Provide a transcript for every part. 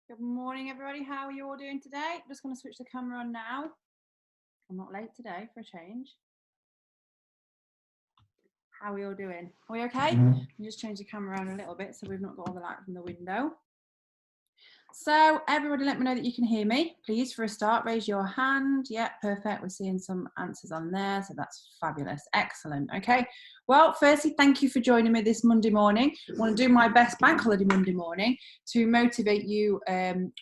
Good morning, everybody. How are you all doing today? I'm just going to switch the camera on now. I'm not late today for a change. How are we all doing? Are we okay? I'll just change the camera around a little bit so we've not got all the light from the window. So everybody let me know that you can hear me. Please, for a start, raise your hand. Yeah, perfect. We're seeing some answers on there, so that's fabulous. Excellent. Okay. Well, firstly, thank you for joining me this Monday morning. I want to do my best bank holiday Monday morning to motivate you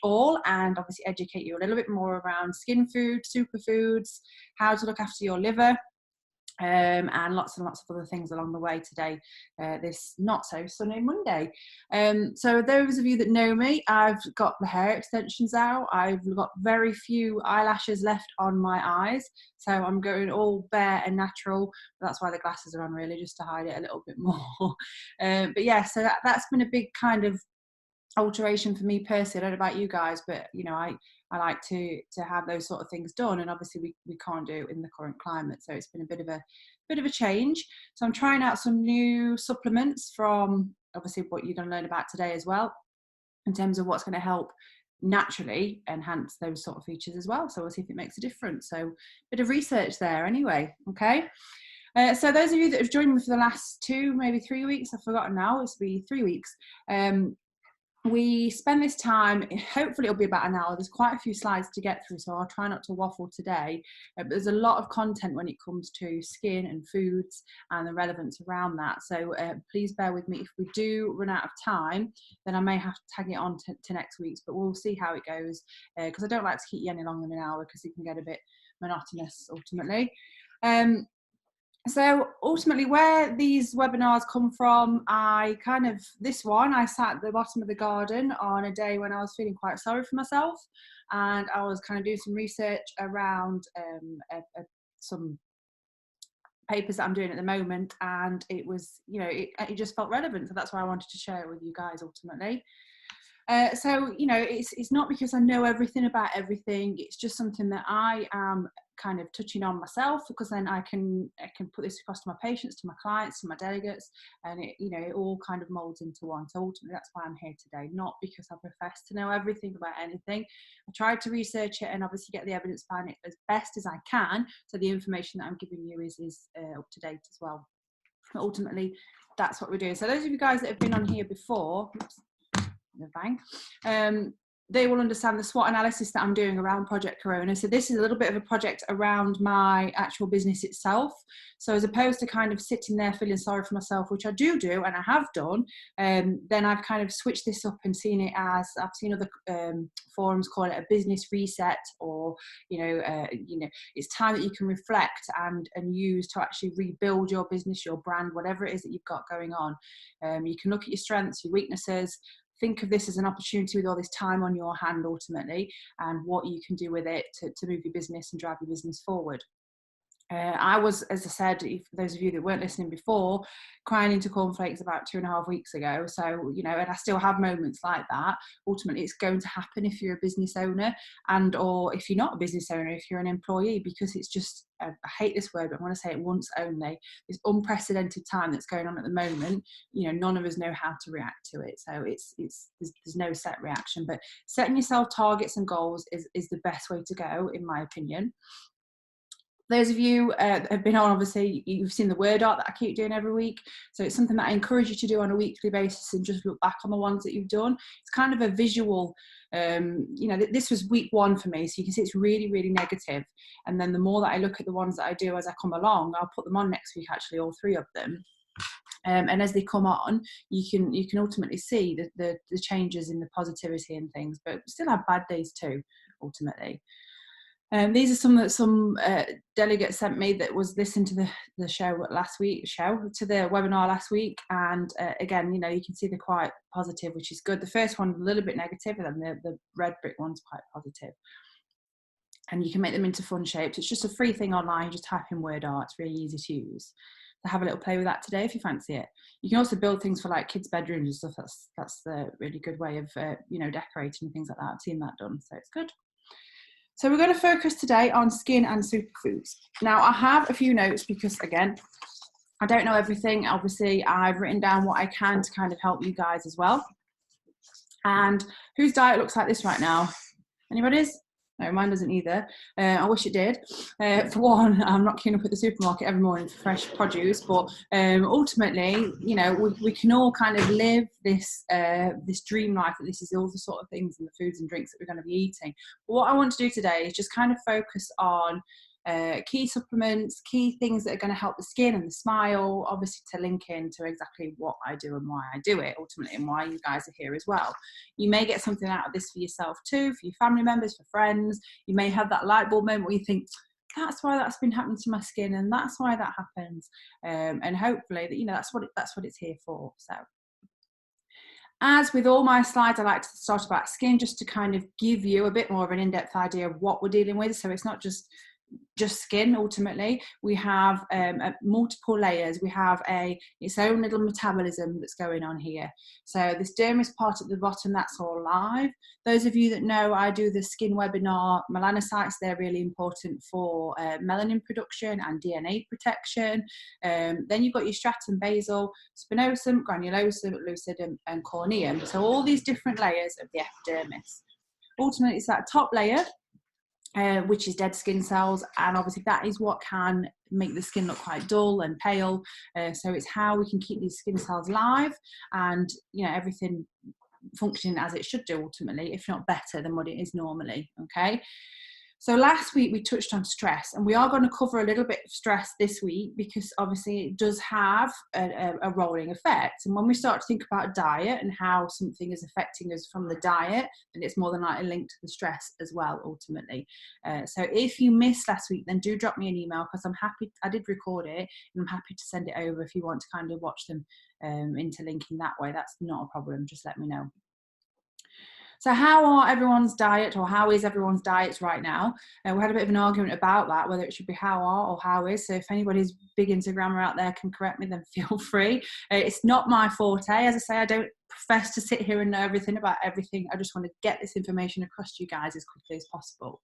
all and obviously educate you a little bit more around skin food, superfoods, how to look after your liver, and lots of other things along the way today, this not so sunny Monday. So those of you that know me, I've got the hair extensions out. I've got very few eyelashes left on my eyes, so I'm going all bare and natural. That's why the glasses are on, really, just to hide it a little bit more. But yeah, so that's been a big kind of alteration for me personally. I don't know about you guys, but you know, I like to have those sort of things done, and obviously we can't do it in the current climate, so it's been a bit of a change. So I'm trying out some new supplements from obviously what you're going to learn about today as well, in terms of what's going to help naturally enhance those sort of features as well. So we'll see if it makes a difference. So a bit of research there anyway. Okay. So those of you that have joined me for the last 2, maybe 3 weeks, I've forgotten now, it's been 3 weeks. We spend this time, hopefully it'll be about an hour. There's quite a few slides to get through, so I'll try not to waffle today. But there's a lot of content when it comes to skin and foods and the relevance around that. So please bear with me. If we do run out of time, then I may have to tag it on to next week's, but we'll see how it goes, because I don't like to keep you any longer than an hour because it can get a bit monotonous ultimately. So ultimately, where these webinars come from, this one, I sat at the bottom of the garden on a day when I was feeling quite sorry for myself, and I was kind of doing some research around some papers that I'm doing at the moment, and it was, you know, it just felt relevant, so that's why I wanted to share it with you guys ultimately. So, you know, it's not because I know everything about everything. It's just something that I am kind of touching on myself, because then I can put this across to my patients, to my clients, to my delegates, and it, you know, it all kind of molds into one. So ultimately, that's why I'm here today, not because I profess to know everything about anything. I tried to research it and obviously get the evidence behind it as best as I can, so the information that I'm giving you is up to date as well. But ultimately, that's what we're doing. So those of you guys that have been on here before, they will understand the SWOT analysis that I'm doing around Project Corona. So this is a little bit of a project around my actual business itself. So as opposed to kind of sitting there feeling sorry for myself, which I do and I have done, then I've kind of switched this up and seen it as, I've seen other forums call it a business reset, or you know, it's time that you can reflect and use to actually rebuild your business, your brand, whatever it is that you've got going on. You can look at your strengths, your weaknesses. Think of this as an opportunity with all this time on your hand ultimately, and what you can do with it to move your business and drive your business forward. I was, as I said, if those of you that weren't listening before, crying into cornflakes about 2.5 weeks ago. So, you know, and I still have moments like that. Ultimately, it's going to happen if you're a business owner, and or if you're not a business owner, if you're an employee, because it's just, I hate this word, but I want to say it once only, this unprecedented time that's going on at the moment. You know, none of us know how to react to it. So there's no set reaction, but setting yourself targets and goals is the best way to go, in my opinion. Those of you that have been on, obviously, you've seen the word art that I keep doing every week. So it's something that I encourage you to do on a weekly basis and just look back on the ones that you've done. It's kind of a visual, you know, this was week 1 for me. So you can see it's really, really negative. And then the more that I look at the ones that I do as I come along, I'll put them on next week, actually, all 3 of them. And as they come on, you can ultimately see the changes in the positivity and things, but still have bad days too, ultimately. These are some delegates sent me that was listening to the show last week, to the webinar last week, and again, you know, you can see they're quite positive, which is good. The first one a little bit negative, and then the red brick one's quite positive. And you can make them into fun shapes. It's just a free thing online. You just type in word art. It's really easy to use. So have a little play with that today if you fancy it. You can also build things for like kids' bedrooms and stuff. That's a really good way of you know, decorating and things like that. I've seen that done, so it's good. So we're going to focus today on skin and superfoods. Now, I have a few notes because, again, I don't know everything. Obviously, I've written down what I can to kind of help you guys as well. And whose diet looks like this right now? Anybody's? No, mine doesn't either. I wish it did. For one, I'm not queuing up at the supermarket every morning for fresh produce, but ultimately, you know, we can all kind of live this this dream life that this is all the sort of things and the foods and drinks that we're going to be eating. But what I want to do today is just kind of focus on key supplements, key things that are going to help the skin and the smile, obviously to link in to exactly what I do and why I do it ultimately, and why you guys are here as well. You may get something out of this for yourself too, for your family members, for friends. You may have that light bulb moment where you think, that's why that's been happening to my skin, and that's why that happens. And hopefully that, you know, that's what it's here for. So as with all my slides, I like to start about skin just to kind of give you a bit more of an in-depth idea of what we're dealing with. So it's not just skin. Ultimately, we have multiple layers. We have its own little metabolism that's going on here. So this dermis part at the bottom, that's all live. Those of you that know, I do the skin webinar. Melanocytes, they're really important for melanin production and DNA protection. Then you've got your stratum basal, spinosum, granulosum, lucidum, and corneum. So all these different layers of the epidermis. Ultimately, it's that top layer, which is dead skin cells, and obviously that is what can make the skin look quite dull and pale. So it's how we can keep these skin cells live and, you know, everything functioning as it should do ultimately, if not better than what it is normally. Okay. So last week we touched on stress, and we are going to cover a little bit of stress this week because obviously it does have a rolling effect. And when we start to think about diet and how something is affecting us from the diet, then it's more than likely linked to the stress as well, ultimately. So if you missed last week, then do drop me an email, because I'm happy, I did record it, and I'm happy to send it over if you want to kind of watch them interlinking that way. That's not a problem, just let me know. So how are everyone's diet, or how is everyone's diet right now? We had a bit of an argument about that, whether it should be how are or how is. So if anybody's big Instagrammer out there can correct me, then feel free. It's not my forte. As I say, I don't profess to sit here and know everything about everything. I just want to get this information across to you guys as quickly as possible.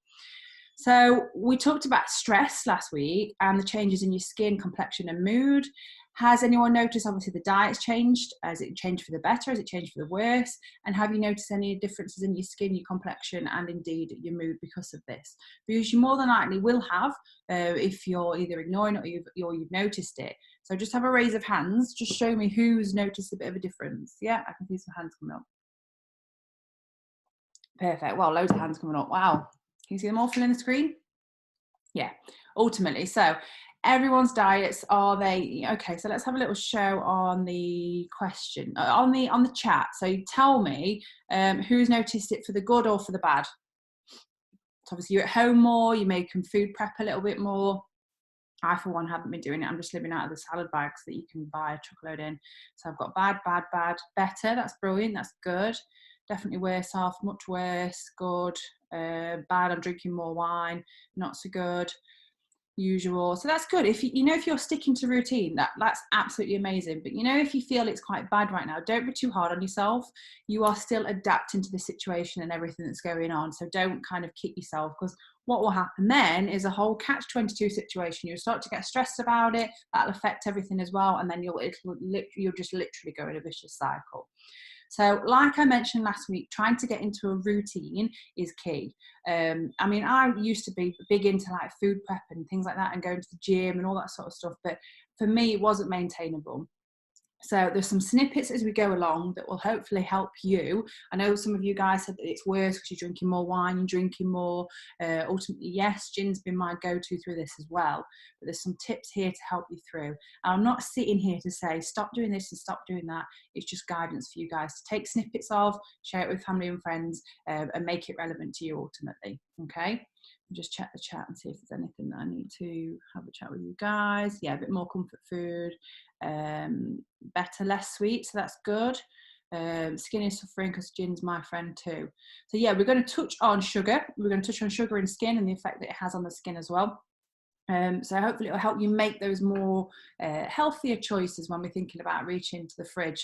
So we talked about stress last week and the changes in your skin, complexion and mood. Has anyone noticed, obviously, the diet's changed? Has it changed for the better? Has it changed for the worse? And have you noticed any differences in your skin, your complexion, and indeed your mood because of this? Because you more than likely will have, if you're either ignoring it or you've noticed it. So just have a raise of hands. Just show me who's noticed a bit of a difference. Yeah, I can see some hands coming up. Perfect. Well, loads of hands coming up. Wow. Can you see them all filling the screen? Yeah, ultimately. So everyone's diets, are they okay? So let's have a little show on the question on the chat. So you tell me who's noticed it for the good or for the bad. So obviously you're at home more, you're making food prep a little bit more. I, for one, haven't been doing it. I'm just living out of the salad bags that you can buy a truckload in. So I've got bad, bad, bad, better. That's brilliant. That's good. Definitely worse off, much worse, good, bad, I'm drinking more wine, not so good, usual. So that's good. If you know, if you're sticking to routine, that's absolutely amazing. But you know, if you feel it's quite bad right now, don't be too hard on yourself. You are still adapting to the situation and everything that's going on. So don't kind of kick yourself, because what will happen then is a whole catch-22 situation. You'll start to get stressed about it. That'll affect everything as well, and then you'll just literally go in a vicious cycle. So like I mentioned last week, trying to get into a routine is key. I mean, I used to be big into like food prep and things like that and going to the gym and all that sort of stuff. But for me, it wasn't maintainable. So there's some snippets as we go along that will hopefully help you. I know some of you guys said that it's worse because you're drinking more wine, you're drinking more. Ultimately, yes, gin's been my go-to through this as well. But there's some tips here to help you through. And I'm not sitting here to say, stop doing this and stop doing that. It's just guidance for you guys to take snippets of, share it with family and friends, and make it relevant to you ultimately, okay? Just check the chat and see if there's anything that I need to have a chat with you guys. Yeah, a bit more comfort food, better, less sweet, so that's good. Skin is suffering because gin's my friend too. So yeah, we're going to touch on sugar. We're going to touch on sugar in skin and the effect that it has on the skin as well. So hopefully it will help you make those more healthier choices when we're thinking about reaching to the fridge.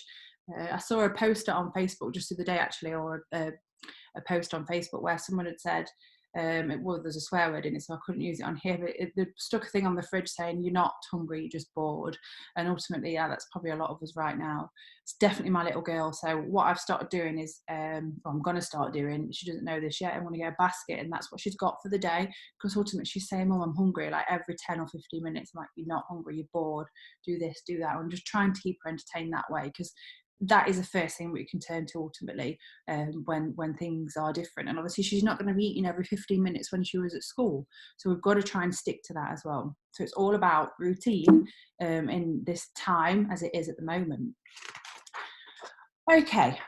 I saw a poster on Facebook just the other day actually, or a post on Facebook where someone had said, Well, there's a swear word in it, so I couldn't use it on here, but they stuck a thing on the fridge saying, you're not hungry, you're just bored. And ultimately, yeah, that's probably a lot of us right now. It's definitely my little girl. So what I've started doing is, I'm going to start doing, she doesn't know this yet, I'm going to get a basket, and that's what she's got for the day, because ultimately she's saying, Mum, I'm hungry, like every 10 or 15 minutes. I'm like, you're not hungry, you're bored, do this, do that. I'm just trying to keep her entertained that way, because that is the first thing we can turn to ultimately, when things are different. And obviously she's not going to be eating every 15 minutes when she was at school, so we've got to try and stick to that as well. So it's all about routine in this time as it is at the moment. Okay,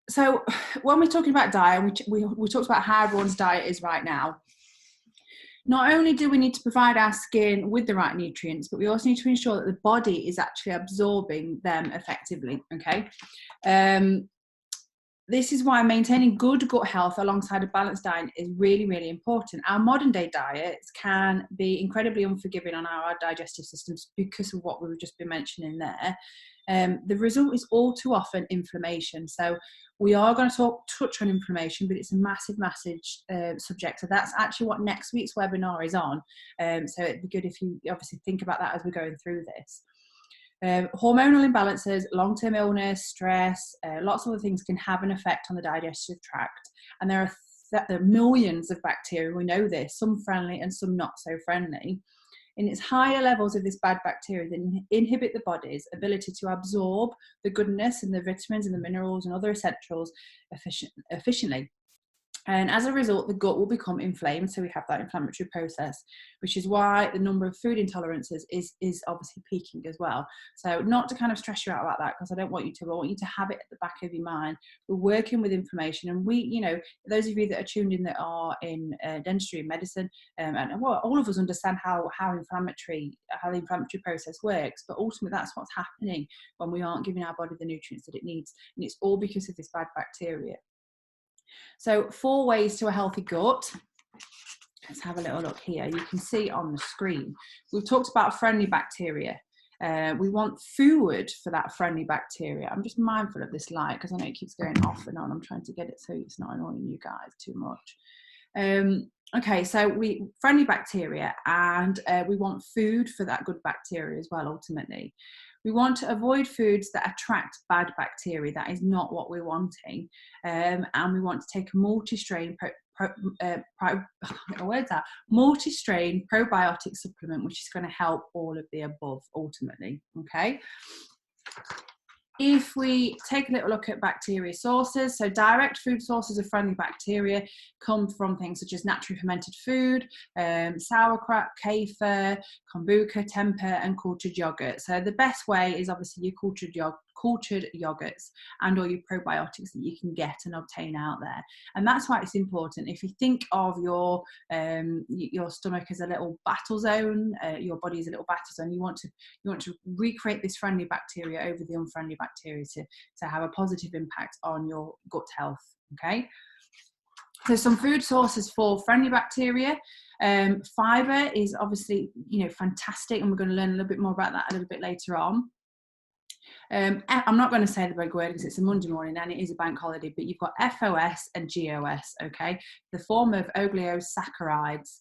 so when we're talking about diet, we talked about how everyone's diet is right now. Not only do we need to provide our skin with the right nutrients, but we also need to ensure that the body is actually absorbing them effectively, okay? This is why maintaining good gut health alongside a balanced diet is really, really important. Our modern day diets can be incredibly unforgiving on our digestive systems because of what we've just been mentioning there. The result is all too often inflammation. So we are going to touch on inflammation, but it's a massive subject. So that's actually what next week's webinar is on. So it'd be good if you obviously think about that as we're going through this. Hormonal imbalances, long-term illness, stress, lots of other things can have an effect on the digestive tract. And there are millions of bacteria, we know this, some friendly and some not so friendly. And it's higher levels of this bad bacteria that inhibit the body's ability to absorb the goodness and the vitamins and the minerals and other essentials efficiently. And as a result, the gut will become inflamed. So we have that inflammatory process, which is why the number of food intolerances is obviously peaking as well. So not to kind of stress you out about that, because I don't want you to, I want you to have it at the back of your mind. We're working with inflammation, and we, you know, those of you that are tuned in that are in dentistry and medicine, and well, all of us understand how the inflammatory process works, but ultimately that's what's happening when we aren't giving our body the nutrients that it needs. And it's all because of this bad bacteria. So 4 ways to a healthy gut. Let's have a little look here. You can see on the screen, we've talked about friendly bacteria. We want food for that friendly bacteria. I'm just mindful of this light because I know it keeps going off and on. I'm trying to get it so it's not annoying you guys too much. Okay, so friendly bacteria, and we want food for that good bacteria as well, ultimately. We want to avoid foods that attract bad bacteria. That is not what we're wanting. And we want to take a multi-strain multi-strain probiotic supplement, which is going to help all of the above ultimately. Okay. If we take a little look at bacteria sources, so direct food sources of friendly bacteria come from things such as naturally fermented food, sauerkraut, kefir, kombucha, tempeh, and cultured yogurt. So the best way is obviously your cultured yogurts and all your probiotics that you can get and obtain out there. And that's why it's important. If you think of your stomach as a little battle zone, your body is a little battle zone, you want to recreate this friendly bacteria over the unfriendly bacteria to have a positive impact on your gut health. Okay, so some food sources for friendly bacteria. Fiber is obviously, you know, fantastic, and we're going to learn a little bit more about that a little bit later on. I'm not going to say the big word because it's a Monday morning and it is a bank holiday, but you've got FOS and GOS, okay? The form of oligosaccharides.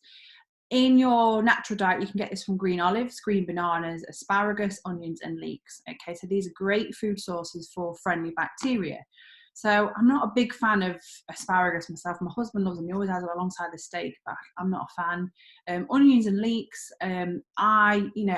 In your natural diet, you can get this from green olives, green bananas, asparagus, onions, and leeks, okay? So these are great food sources for friendly bacteria. So I'm not a big fan of asparagus myself. My husband loves them. He always has it alongside the steak, but I'm not a fan. Onions and leeks, I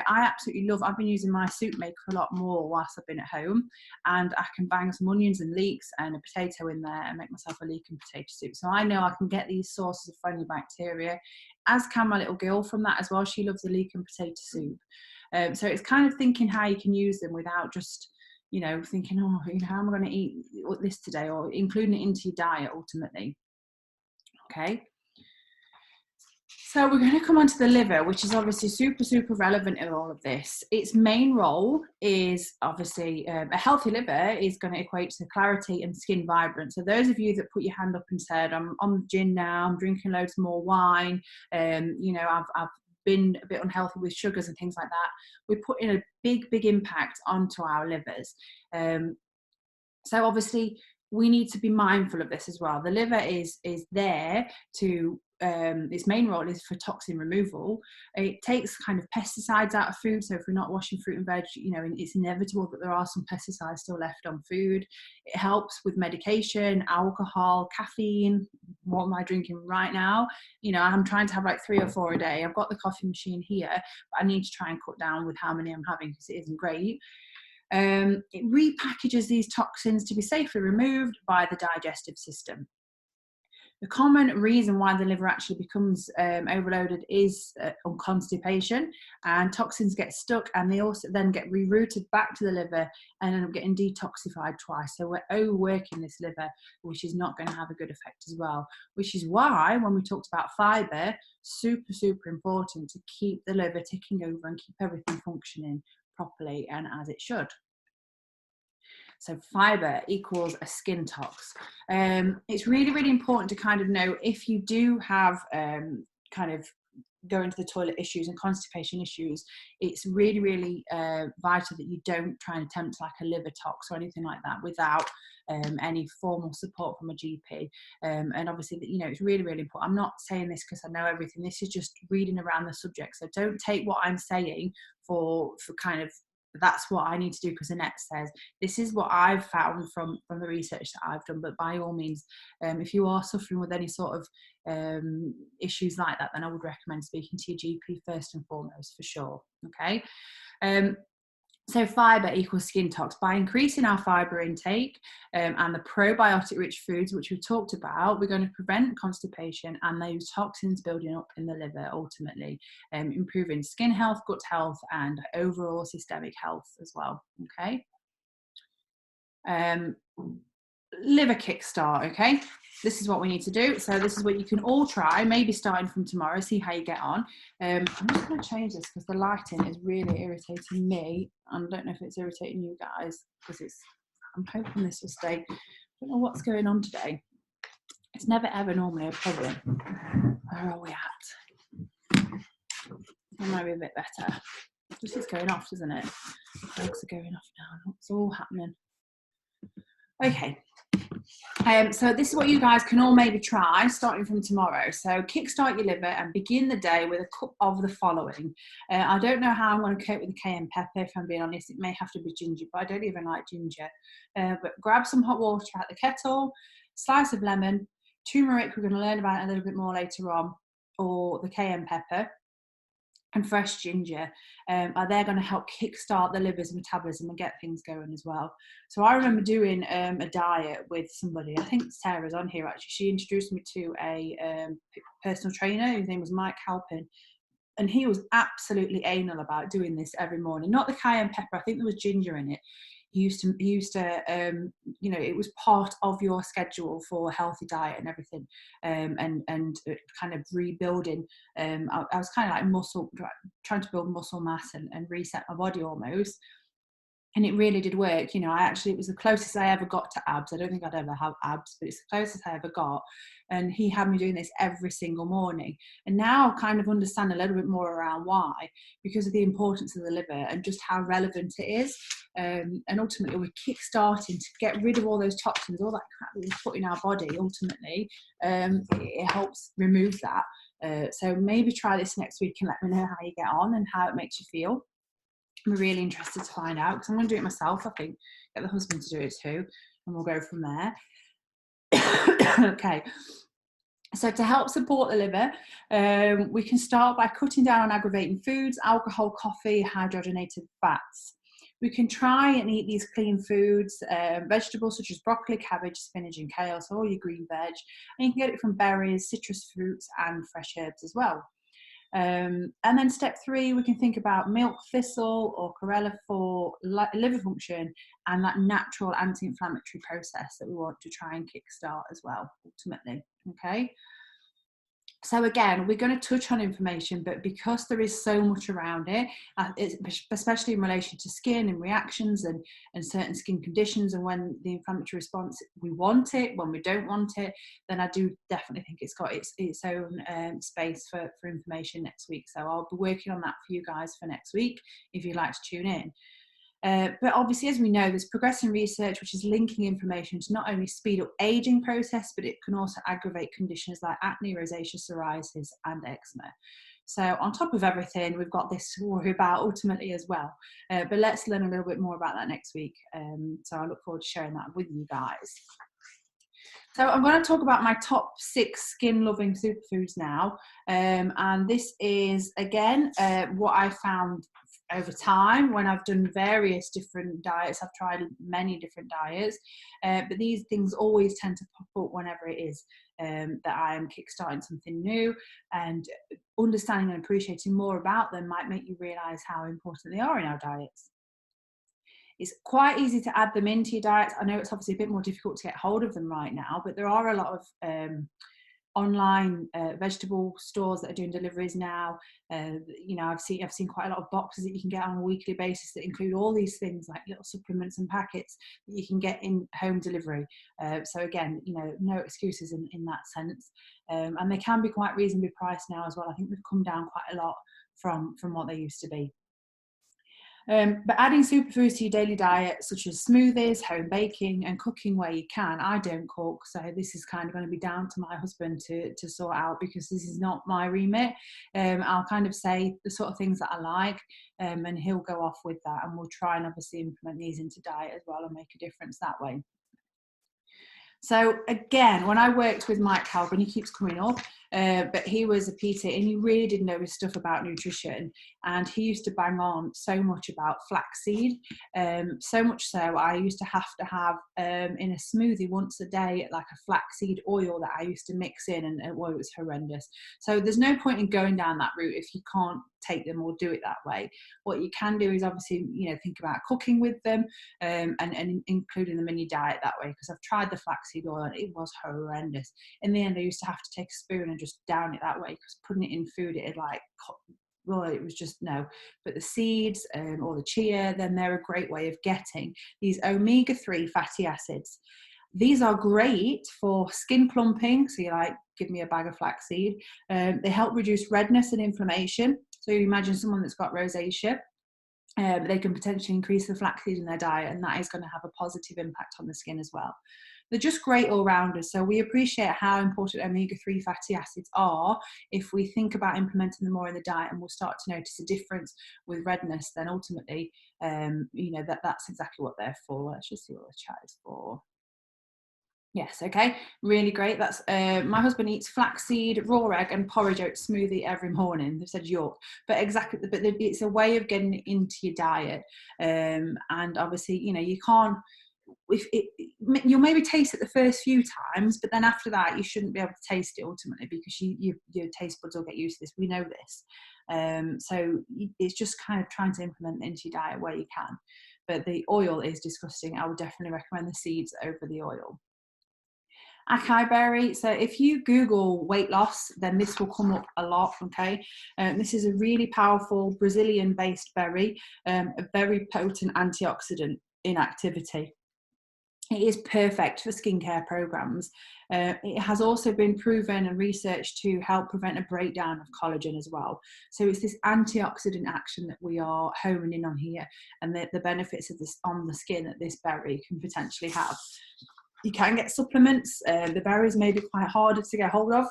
absolutely love. I've been using my soup maker a lot more whilst I've been at home, and I can bang some onions and leeks and a potato in there and make myself a leek and potato soup. So I know I can get these sources of friendly bacteria, as can my little girl from that as well. She loves a leek and potato soup. So it's kind of thinking how you can use them without just, you know, thinking, oh, you know, how am I going to eat this today, or including it into your diet ultimately. Okay. So we're going to come on to the liver, which is obviously super relevant in all of this. Its main role is obviously a healthy liver is going to equate to clarity and skin vibrance. So those of you that put your hand up and said, I'm on the gin now, I'm drinking loads more wine, you know, I've been a bit unhealthy with sugars and things like that, we're putting a big impact onto our livers. So obviously we need to be mindful of this as well. The liver is there to, its main role is for toxin removal. It takes kind of pesticides out of food. So if we're not washing fruit and veg, you know, it's inevitable that there are some pesticides still left on food. It helps with medication, alcohol, caffeine. What am I drinking right now? You know, I'm trying to have like 3 or 4 a day. I've got the coffee machine here, but I need to try and cut down with how many I'm having because it isn't great. It repackages these toxins to be safely removed by the digestive system. The common reason why the liver actually becomes overloaded is on constipation, and toxins get stuck and they also then get rerouted back to the liver and end up getting detoxified twice. So we're overworking this liver, which is not going to have a good effect as well, which is why when we talked about fibre, super important to keep the liver ticking over and keep everything functioning properly and as it should. So fibre equals a skin tox. It's really important to kind of know if you do have kind of going to the toilet issues and constipation issues, it's really vital that you don't try and attempt like a liver tox or anything like that without any formal support from a GP. And obviously, you know, it's really important. I'm not saying this because I know everything. This is just reading around the subject. So don't take what I'm saying for kind of that's what I need to do because Annette says this is what I've found from the research that I've done. But by all means, if you are suffering with any sort of issues like that, then I would recommend speaking to your GP first and foremost for sure. Okay. So fibre equals skin tox. By increasing our fibre intake and the probiotic rich foods, which we've talked about, we're going to prevent constipation and those toxins building up in the liver, ultimately improving skin health, gut health, and overall systemic health as well. Okay. Liver kickstart. Okay. This is what we need to do. So this is what you can all try, maybe starting from tomorrow, see how you get on. I'm just going to change this because the lighting is really irritating me. I don't know if it's irritating you guys because I'm hoping this will stay. I don't know what's going on today. It's never ever normally a problem. Where are we at? That might be a bit better. This is going off, isn't it? The dogs are going off now. It's all happening. Okay. So this is what you guys can all maybe try starting from tomorrow. So kickstart your liver and begin the day with a cup of the following. I don't know how I'm going to cope with the cayenne pepper, if I'm being honest. It may have to be ginger, but I don't even like ginger. But grab some hot water out the kettle, slice of lemon, turmeric, we're going to learn about it a little bit more later on, or the cayenne pepper, and fresh ginger. They're going to help kickstart the liver's metabolism and get things going as well. So I remember doing a diet with somebody, I think Sarah's on here actually, she introduced me to a personal trainer, his name was Mike Halpin, and he was absolutely anal about doing this every morning. Not the cayenne pepper, I think there was ginger in it. He used to, you know, it was part of your schedule for a healthy diet and everything, and kind of rebuilding. I was kind of like trying to build muscle mass and reset my body almost. And it really did work. You know, it was the closest I ever got to abs. I don't think I'd ever have abs, but it's the closest I ever got. And he had me doing this every single morning. And now I kind of understand a little bit more around why, because of the importance of the liver and just how relevant it is. And ultimately, we're kick-starting to get rid of all those toxins, all that crap that we put in our body, ultimately. It helps remove that. So maybe try this next week and let me know how you get on and how it makes you feel. I'm really interested to find out because I'm going to do it myself, I think. Get the husband to do it too, and we'll go from there. Okay. So to help support the liver, we can start by cutting down on aggravating foods, alcohol, coffee, hydrogenated fats. We can try and eat these clean foods, vegetables such as broccoli, cabbage, spinach, and kale, so all your green veg. And you can get it from berries, citrus fruits, and fresh herbs as well. And then step 3, we can think about milk thistle or chlorella for liver function and that natural anti-inflammatory process that we want to try and kickstart as well, ultimately. Okay. So again, we're going to touch on inflammation, but because there is so much around it, especially in relation to skin and reactions and certain skin conditions, and when the inflammatory response, we want it, when we don't want it, then I do definitely think it's got its own space for inflammation next week. So I'll be working on that for you guys for next week, if you'd like to tune in. But obviously, as we know, there's progressing research which is linking information to not only speed up aging process, but it can also aggravate conditions like acne, rosacea, psoriasis, and eczema. So on top of everything, we've got this to worry about ultimately as well. But let's learn a little bit more about that next week. So I look forward to sharing that with you guys. So I'm going to talk about my top 6 skin-loving superfoods now. And this is, again, what I found over time when I've done various different diets. I've tried many different diets, but these things always tend to pop up whenever it is that I am kickstarting something new, and understanding and appreciating more about them might make you realise how important they are in our diets. It's quite easy to add them into your diet. I know it's obviously a bit more difficult to get hold of them right now, but there are a lot of online vegetable stores that are doing deliveries now. You know, I've seen quite a lot of boxes that you can get on a weekly basis that include all these things like little supplements and packets that you can get in home delivery. So again, you know, no excuses in that sense. And they can be quite reasonably priced now as well. I think they've come down quite a lot from what they used to be. But adding superfoods to your daily diet, such as smoothies, home baking, and cooking where you can. I don't cook, so this is kind of going to be down to my husband to sort out, because this is not my remit. I'll kind of say the sort of things that I like, and he'll go off with that, and we'll try and obviously implement these into diet as well and make a difference that way. So again, when I worked with Mike Calvin, he keeps coming up, but he was a PT and he really did know his stuff about nutrition, and he used to bang on so much about flaxseed, so much so I used to have in a smoothie once a day like a flaxseed oil that I used to mix in, and it was horrendous. So there's no point in going down that route if you can't take them or do it that way. What you can do is obviously, you know, think about cooking with them, and including them in your diet that way, because I've tried the flaxseed oil and it was horrendous. In the end, I used to have to take a spoon and just down it that way, because putting it in food, it was just no. But the seeds or the chia, then they're a great way of getting these omega-3 fatty acids. These are great for skin plumping. So you like, give me a bag of flaxseed. They help reduce redness and inflammation. So you imagine someone that's got rosacea, they can potentially increase the flaxseed in their diet, and that is going to have a positive impact on the skin as well. They're just great all-rounders. So we appreciate how important omega-3 fatty acids are. If we think about implementing them more in the diet, and we'll start to notice a difference with redness, then ultimately, you know, that's exactly what they're for. Let's just see what the chat is for. Yes, okay, really great. That's my husband eats flaxseed, raw egg, and porridge oat smoothie every morning. They've said York, but exactly, but it's a way of getting it into your diet, and obviously, you know, you can't. You'll maybe taste it the first few times, but then after that, you shouldn't be able to taste it ultimately, because your taste buds will get used to this. We know this, so it's just kind of trying to implement it into your diet where you can. But the oil is disgusting. I would definitely recommend the seeds over the oil. Acai berry. So if you Google weight loss, then this will come up a lot. Okay, this is a really powerful Brazilian-based berry, a very potent antioxidant in activity. It is perfect for skincare programs. It has also been proven and researched to help prevent a breakdown of collagen as well. So it's this antioxidant action that we are homing in on here, and the benefits of this on the skin that this berry can potentially have. You can get supplements. The berries may be quite harder to get hold of,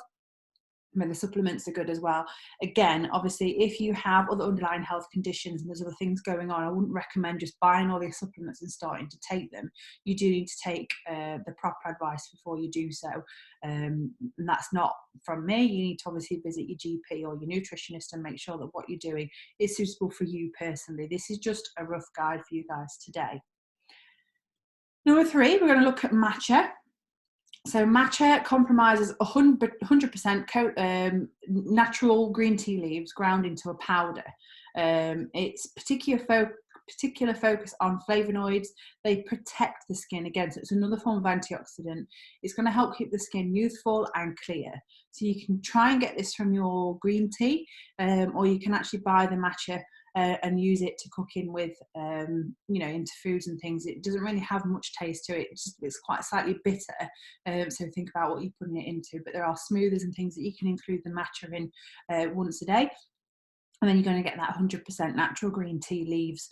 but the supplements are good as well. Again, obviously, if you have other underlying health conditions and there's other things going on, I wouldn't recommend just buying all these supplements and starting to take them. You do need to take the proper advice before you do so. And that's not from me. You need to obviously visit your GP or your nutritionist and make sure that what you're doing is suitable for you personally. This is just a rough guide for you guys today. Number 3, we're going to look at matcha. So matcha comprises 100% natural green tea leaves ground into a powder. It's particular focus on flavonoids. They protect the skin again, so it's another form of antioxidant. It's going to help keep the skin youthful and clear. So you can try and get this from your green tea, or you can actually buy the matcha and use it to cook in with, you know, into foods and things. It doesn't really have much taste to it. It's quite slightly bitter. So think about what you're putting it into. But there are smoothies and things that you can include the matcha in once a day. And then you're going to get that 100% natural green tea leaves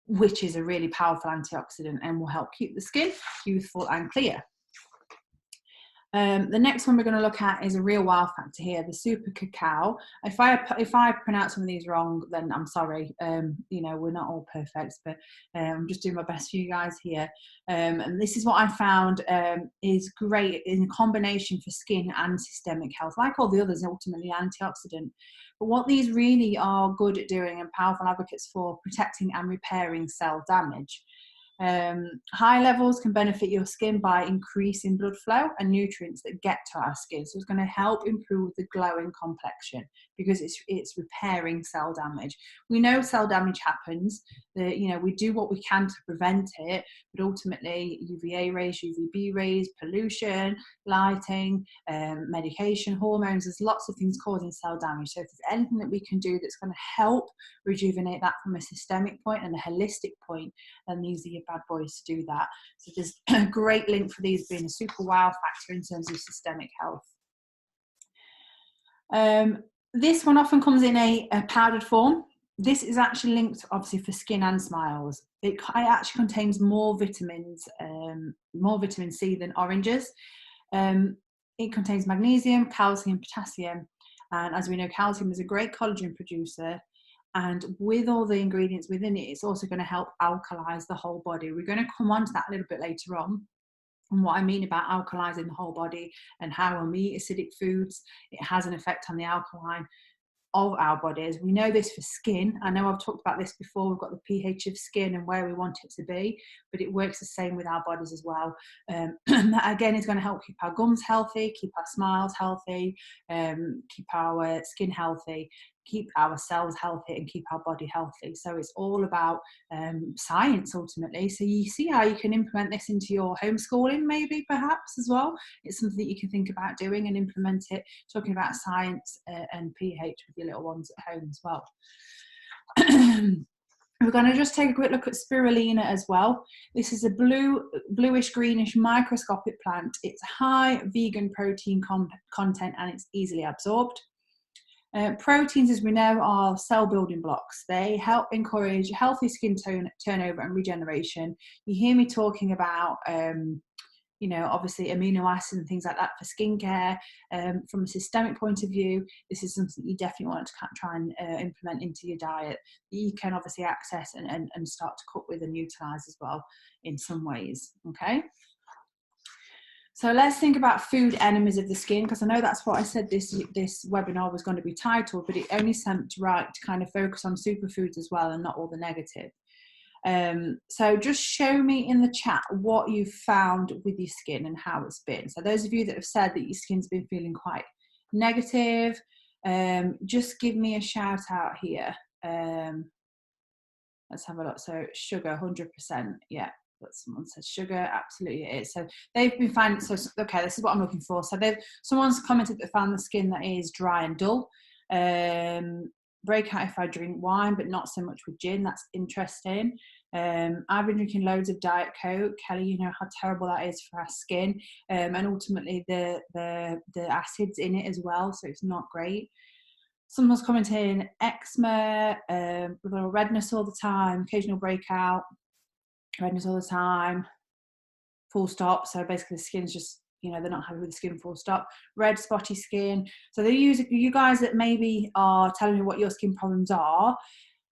which is a really powerful antioxidant and will help keep the skin youthful and clear. The next one we're going to look at is a real wow factor here, the super cacao. If I pronounce some of these wrong, then I'm sorry. You know, we're not all perfect, but I'm just doing my best for you guys here. And this is what I found is great in combination for skin and systemic health, like all the others, ultimately antioxidant. But what these really are good at doing and powerful advocates for, protecting and repairing cell damage. High levels can benefit your skin by increasing blood flow and nutrients that get to our skin. So it's going to help improve the glowing complexion because it's repairing cell damage. We know cell damage happens. You know, we do what we can to prevent it, but ultimately UVA rays, UVB rays, pollution, lighting, medication, hormones, there's lots of things causing cell damage. So if there's anything that we can do that's going to help rejuvenate that from a systemic point and a holistic point, then these are your bad boys to do that. So there's a great link for these being a super wow factor in terms of systemic health. This one often comes in a powdered form. This is actually linked obviously for skin and smiles. It actually contains more vitamin C than oranges. It contains magnesium, calcium, potassium, and as we know, calcium is a great collagen producer. And with all the ingredients within it, it's also going to help alkalize the whole body. We're going to come on to that a little bit later on, and what I mean about alkalizing the whole body and how when we eat acidic foods, it has an effect on the alkaline of our bodies. We know this for skin. I know I've talked about this before. We've got the pH of skin and where we want it to be, but it works the same with our bodies as well. That again is going to help keep our gums healthy, keep our smiles healthy, keep our skin healthy, keep our cells healthy, and keep our body healthy. So it's all about science ultimately. So you see how you can implement this into your homeschooling maybe perhaps as well. It's something that you can think about doing and implement it, talking about science and pH with your little ones at home as well. We're going to just take a quick look at spirulina as well. This is a bluish greenish microscopic plant. It's high vegan protein content and it's easily absorbed. Proteins, as we know, are cell building blocks. They help encourage healthy skin turnover and regeneration. You hear me talking about, you know, obviously amino acids and things like that for skincare. From a systemic point of view, this is something you definitely want to try and implement into your diet. You can obviously access and start to cook with and utilize as well in some ways, okay? So let's think about food enemies of the skin, because I know that's what I said this webinar was going to be titled, but it only seemed right to kind of focus on superfoods as well and not all the negative. So just show me in the chat what you've found with your skin and how it's been. So those of you that have said that your skin's been feeling quite negative, just give me a shout out here. Let's have a look. So sugar, 100%. Yeah. But someone said sugar, absolutely it is. So they've been finding, so okay, this is what I'm looking for. So someone's commented that found the skin that is dry and dull. Breakout if I drink wine, but not so much with gin. That's interesting. I've been drinking loads of Diet Coke. Kelly, you know how terrible that is for our skin, and ultimately the acids in it as well. So it's not great. Someone's commenting eczema, with a little redness all the time, occasional breakout. Redness all the time, full stop. So basically the skin's just, you know, they're not happy with the skin, full stop. Red spotty skin. So they use you guys that maybe are telling me what your skin problems are.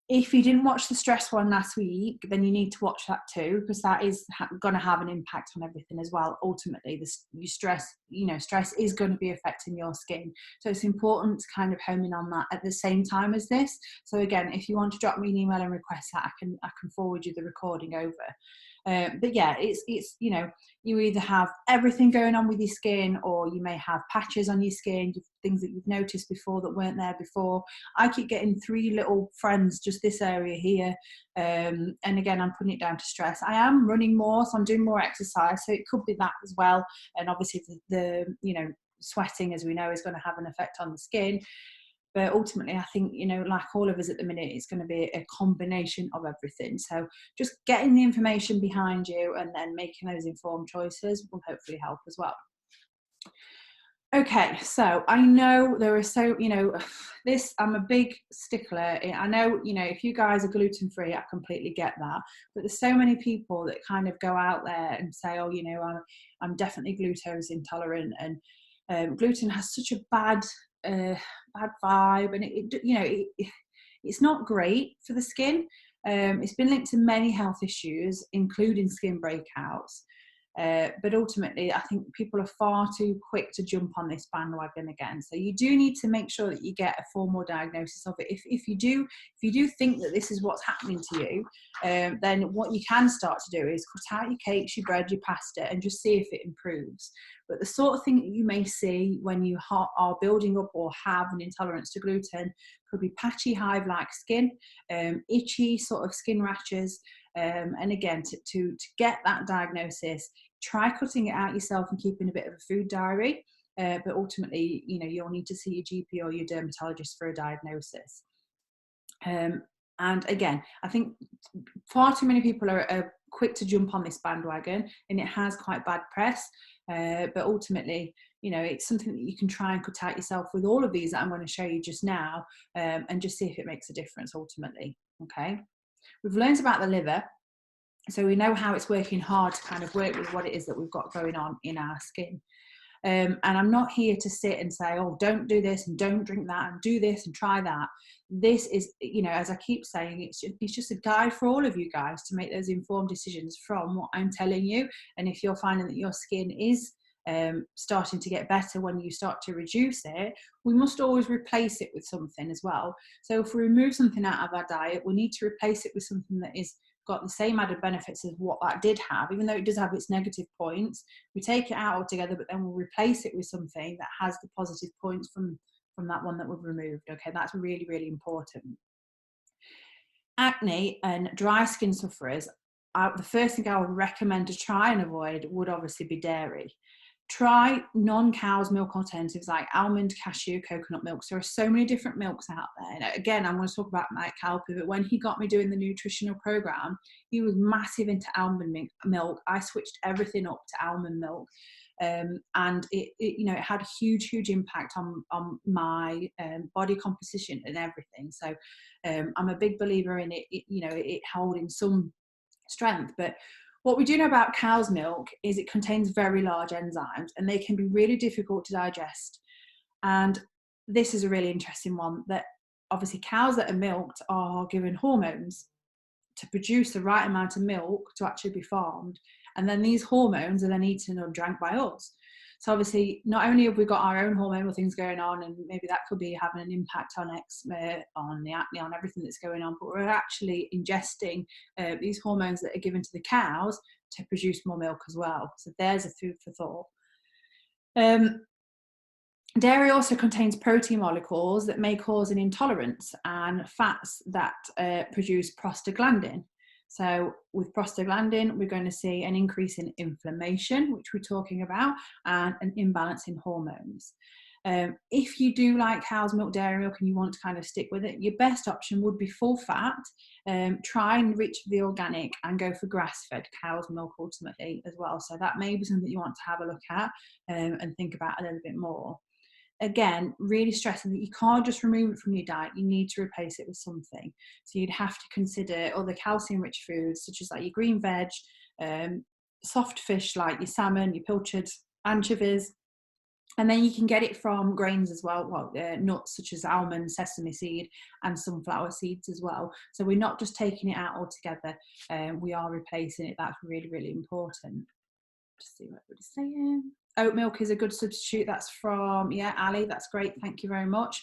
If you didn't watch the stress one last week, then you need to watch that too, because that is going to have an impact on everything as well. Ultimately, stress is going to be affecting your skin. So it's important to kind of home in on that at the same time as this. So again, if you want to drop me an email and request that, I can forward you the recording over. But yeah, it's you know, you either have everything going on with your skin, or you may have patches on your skin, things that you've noticed before that weren't there before. I keep getting 3 little friends, just this area here. And again, I'm putting it down to stress. I am running more, so I'm doing more exercise, so it could be that as well. And obviously the you know, sweating, as we know, is going to have an effect on the skin. But ultimately, I think, you know, like all of us at the minute, it's going to be a combination of everything. So just getting the information behind you and then making those informed choices will hopefully help as well. Okay, so I know there are this, I'm a big stickler. I know, if you guys are gluten free, I completely get that. But there's so many people that kind of go out there and say, oh, I'm definitely lactose intolerant, and gluten has such a bad vibe, and it's not great for the skin. It's been linked to many health issues, including skin breakouts. But ultimately, I think people are far too quick to jump on this bandwagon again. So you do need to make sure that you get a formal diagnosis of it. If you do think that this is what's happening to you, then what you can start to do is cut out your cakes, your bread, your pasta, and just see if it improves. But the sort of thing that you may see when you are building up or have an intolerance to gluten could be patchy hive-like skin, itchy sort of skin rashes, and again, to get that diagnosis, try cutting it out yourself and keeping a bit of a food diary. But ultimately, you'll need to see your GP or your dermatologist for a diagnosis. And again, I think far too many people are quick to jump on this bandwagon, and it has quite bad press. But ultimately, it's something that you can try and cut out yourself with all of these that I'm going to show you just now, and just see if it makes a difference ultimately. Okay. We've learned about the liver, so we know how it's working hard to kind of work with what it is that we've got going on in our skin. And I'm not here to sit and say, oh, don't do this and don't drink that and do this and try that. This is, as I keep saying, it's just a guide for all of you guys to make those informed decisions from what I'm telling you. And if you're finding that your skin is starting to get better when you start to reduce it, we must always replace it with something as well. So if we remove something out of our diet, we need to replace it with something that is got the same added benefits as what that did have, even though it does have its negative points. We take it out altogether, but then we'll replace it with something that has the positive points from that one that we've removed. Okay, that's really, really important. Acne and dry skin sufferers, the first thing I would recommend to try and avoid would obviously be dairy. Try non-cow's milk alternatives like almond, cashew, coconut milks. There are so many different milks out there. And again, I'm going to talk about Mike Calper, but when he got me doing the nutritional program, he was massive into almond milk. I switched everything up to almond milk. And it had a huge impact on my body composition and everything. So I'm a big believer in it holding some strength. But what we do know about cow's milk is it contains very large enzymes, and they can be really difficult to digest. And this is a really interesting one, that obviously cows that are milked are given hormones to produce the right amount of milk to actually be farmed. And then these hormones are then eaten or drank by us. So obviously, not only have we got our own hormonal things going on, and maybe that could be having an impact on eczema, on the acne, on everything that's going on, but we're actually ingesting these hormones that are given to the cows to produce more milk as well. So there's a food for thought. Dairy also contains protein molecules that may cause an intolerance, and fats that produce prostaglandin. So with prostaglandin, we're going to see an increase in inflammation, which we're talking about, and an imbalance in hormones. If you do like cow's milk, dairy milk, and you want to kind of stick with it, your best option would be full fat. Try and reach for the organic and go for grass-fed cow's milk ultimately as well. So that may be something you want to have a look at and think about a little bit more. Again, really stressing that you can't just remove it from your diet, you need to replace it with something. So you'd have to consider other calcium-rich foods, such as like your green veg, soft fish like your salmon, your pilchard, anchovies, and then you can get it from grains as well, nuts such as almond, sesame seed, and sunflower seeds as well. So we're not just taking it out altogether, we are replacing it. That's really, really important. Just see what everybody's saying. Oat milk is a good substitute. That's from, Ali, that's great, thank you very much.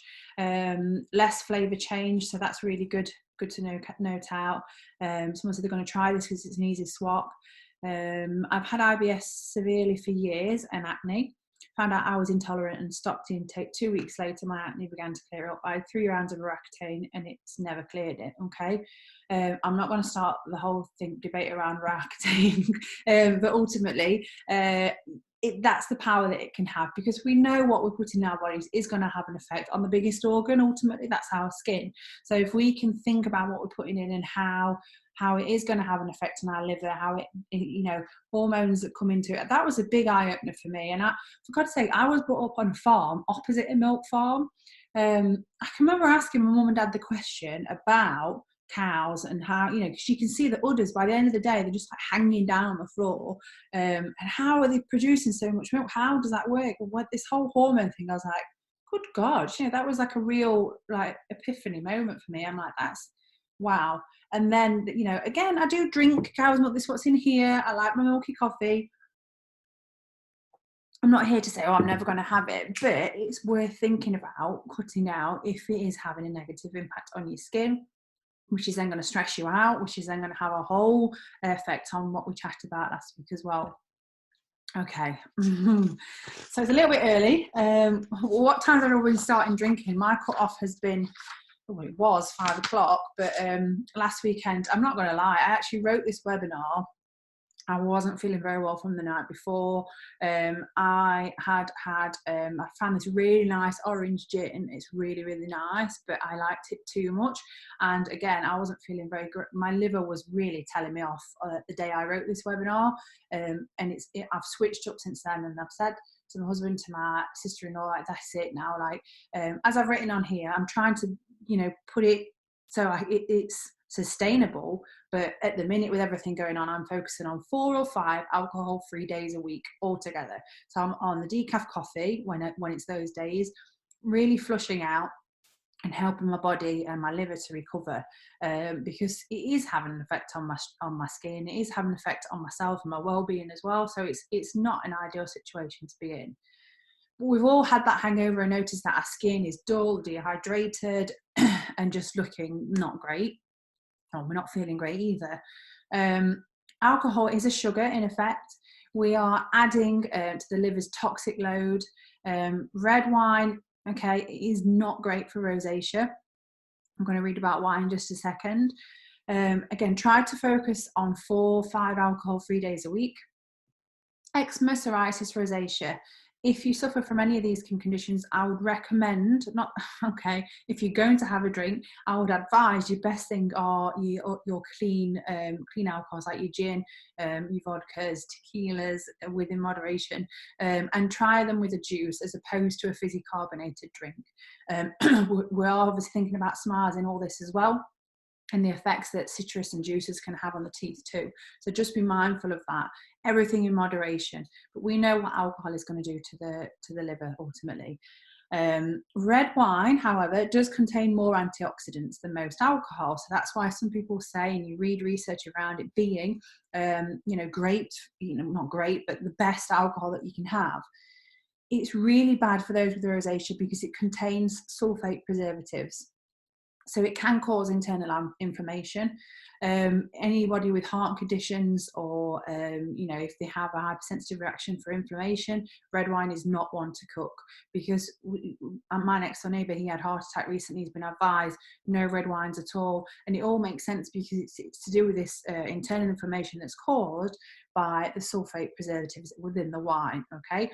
Less flavour change, so that's really good to note out. Someone said they're going to try this because it's an easy swap. I've had IBS severely for years and acne. Found out I was intolerant and stopped intake. 2 weeks later, my acne began to clear up. I had 3 rounds of Roaccutane and it's never cleared it, okay? I'm not going to start the whole debate around Roaccutane, but ultimately, that's the power that it can have, because we know what we're putting in our bodies is going to have an effect on the biggest organ. Ultimately, that's our skin. So if we can think about what we're putting in and how it is going to have an effect on our liver, how it, you know, hormones that come into it, that was a big eye opener for me. And for God's sake, I was brought up on a farm opposite a milk farm. I can remember asking my mum and dad the question about cows and how, you know, because you can see the udders by the end of the day, they're just like hanging down on the floor, and how are they producing so much milk? How does that work? What this whole hormone thing, I was like, good God, you know, that was like a real like epiphany moment for me. I'm like, that's wow. And then, you know, again, I do drink cow's milk. This is what's in here. I like my milky coffee. I'm not here to say, oh, I'm never going to have it, but it's worth thinking about cutting out if it is having a negative impact on your skin, which is then going to stress you out, which is then going to have a whole effect on what we chatted about last week as well. Okay, so it's a little bit early. What time have I been starting drinking? My cut-off has been, well, it was 5 o'clock, but last weekend, I'm not going to lie, I actually wrote this webinar. I wasn't feeling very well from the night before. I found this really nice orange gin. It's really, really nice, but I liked it too much. And again, I wasn't feeling very good. My liver was really telling me off the day I wrote this webinar. And I've switched up since then, and I've said to my husband, to my sister-in-law, like, that's it now. Like, as I've written on here, I'm trying to, you know, put it so it's sustainable, but at the minute with everything going on, I'm focusing on 4 or 5 alcohol-free days a week altogether. So I'm on the decaf coffee when it's those days, really flushing out and helping my body and my liver to recover, because it is having an effect on my skin. It is having an effect on myself and my well-being as well. So it's not an ideal situation to be in. But we've all had that hangover and noticed that our skin is dull, dehydrated, and just looking not great. Oh, we're not feeling great either. Alcohol is a sugar in effect. We are adding to the liver's toxic load. Red wine, okay, it is not great for rosacea. I'm going to read about why in just a second. Again, try to focus on 4 or 5 alcohol-free days a week. Eczema, psoriasis, rosacea. If you suffer from any of these skin conditions, I would recommend, if you're going to have a drink, I would advise your best thing are your clean alcohols, like your gin, your vodkas, tequilas, within moderation, and try them with a juice as opposed to a fizzy carbonated drink. We're obviously thinking about SMARS in all this as well, and the effects that citrus and juices can have on the teeth too. So just be mindful of that. Everything in moderation. But we know what alcohol is going to do to the liver ultimately. Red wine, however, does contain more antioxidants than most alcohol. So that's why some people say, and you read research around it being, great, not great, but the best alcohol that you can have. It's really bad for those with rosacea because it contains sulfate preservatives. So it can cause internal inflammation. Anybody with heart conditions or, if they have a hypersensitive reaction for inflammation, red wine is not one to cook, because my next door neighbour, he had a heart attack recently. He's been advised no red wines at all. And it all makes sense because it's to do with this internal inflammation that's caused by the sulfate preservatives within the wine, okay?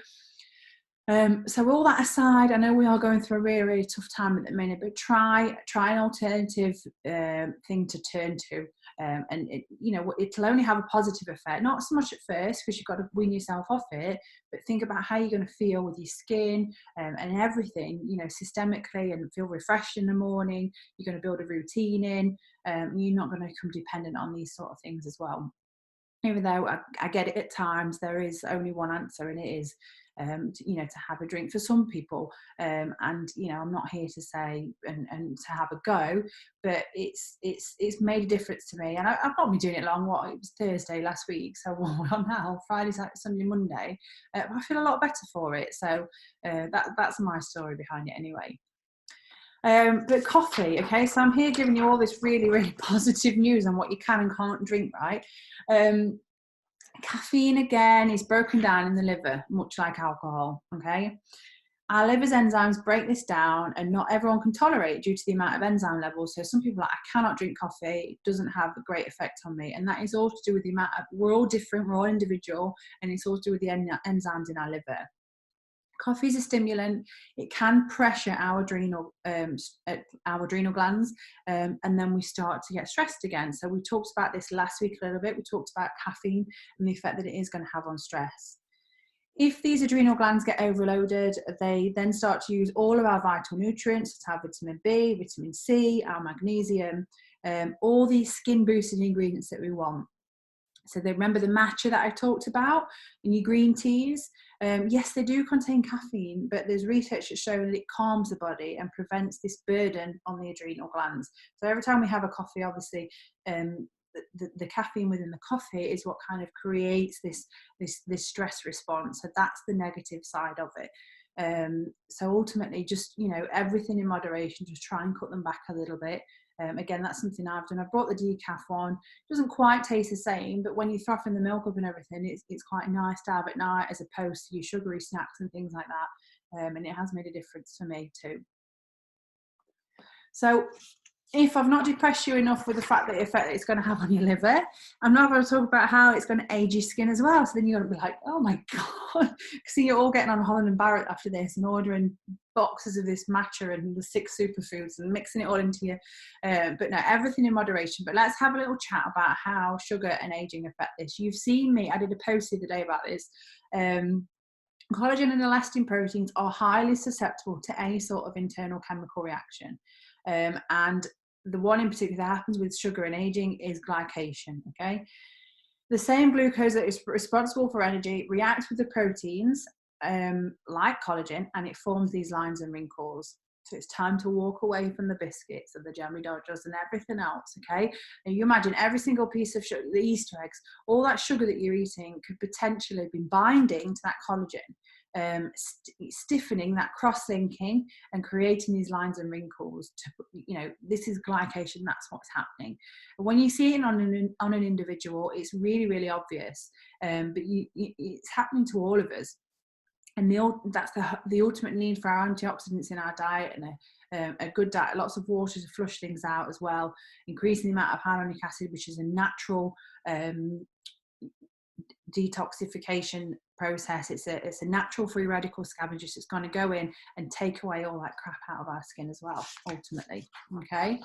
So all that aside, I know we are going through a really, really tough time at the minute, but try an alternative thing to turn to, and it'll only have a positive effect. Not so much at first, because you've got to wean yourself off it, but think about how you're going to feel with your skin and everything, systemically, and feel refreshed in the morning. You're going to build a routine in. You're not going to become dependent on these sort of things as well. Even though I get it at times, there is only one answer, and it is to have a drink for some people, and I'm not here to say and to have a go, but it's made a difference to me. And I've not been doing it long. It was Thursday last week, so well now Friday, Saturday, Sunday, Monday, I feel a lot better for it. So that's my story behind it anyway. But coffee, okay, so I'm here giving you all this really, really positive news on what you can and can't drink, right? Caffeine, again, is broken down in the liver, much like alcohol, okay? Our liver's enzymes break this down, and not everyone can tolerate it due to the amount of enzyme levels. So some people are like, I cannot drink coffee, it doesn't have a great effect on me. And that is all to do with the amount of, we're all different, we're all individual, and it's all to do with the enzymes in our liver. Coffee is a stimulant. It can pressure our adrenal glands, and then we start to get stressed again. So we talked about this last week a little bit. We talked about caffeine and the effect that it is going to have on stress. If these adrenal glands get overloaded, they then start to use all of our vital nutrients, our vitamin B, vitamin C, our magnesium, all these skin boosting ingredients that we want. So they remember the matcha that I talked about in your green teas. Yes, they do contain caffeine, but there's research that's shown that it calms the body and prevents this burden on the adrenal glands. So every time we have a coffee, obviously, the caffeine within the coffee is what kind of creates this stress response. So that's the negative side of it. So ultimately, just, you know, everything in moderation, just try and cut them back a little bit. Again, that's something I've done. I've brought the decaf one. It doesn't quite taste the same, but when you frothing the milk up and everything, it's quite nice to have at night as opposed to your sugary snacks and things like that. And it has made a difference for me too. So if I've not depressed you enough with the fact that the effect that it's going to have on your liver, I'm not going to talk about how it's going to age your skin as well. So then you're going to be like, oh my God. See, you're all getting on Holland and Barrett after this and ordering boxes of this matcha and the 6 superfoods and mixing it all into your, but no, everything in moderation. But let's have a little chat about how sugar and aging affect this. You've seen me, I did a post the other day about this. Collagen and elastin proteins are highly susceptible to any sort of internal chemical reaction. And the one in particular that happens with sugar and aging is glycation, okay? The same glucose that is responsible for energy reacts with the proteins, like collagen, and it forms these lines and wrinkles. So it's time to walk away from the biscuits and the jammy dodgers and everything else, okay? And you imagine every single piece of sugar, the Easter eggs, all that sugar that you're eating could potentially be binding to that collagen, stiffening that cross-linking and creating these lines and wrinkles. To, you know, this is glycation, that's what's happening. And when you see it on an individual, it's really, really obvious, but it's happening to all of us. And that's the ultimate need for our antioxidants in our diet, and a good diet, lots of water to flush things out as well, increasing the amount of hyaluronic acid, which is a natural detoxification process. It's a natural free radical scavenger. So it's going to go in and take away all that crap out of our skin as well, ultimately. Okay,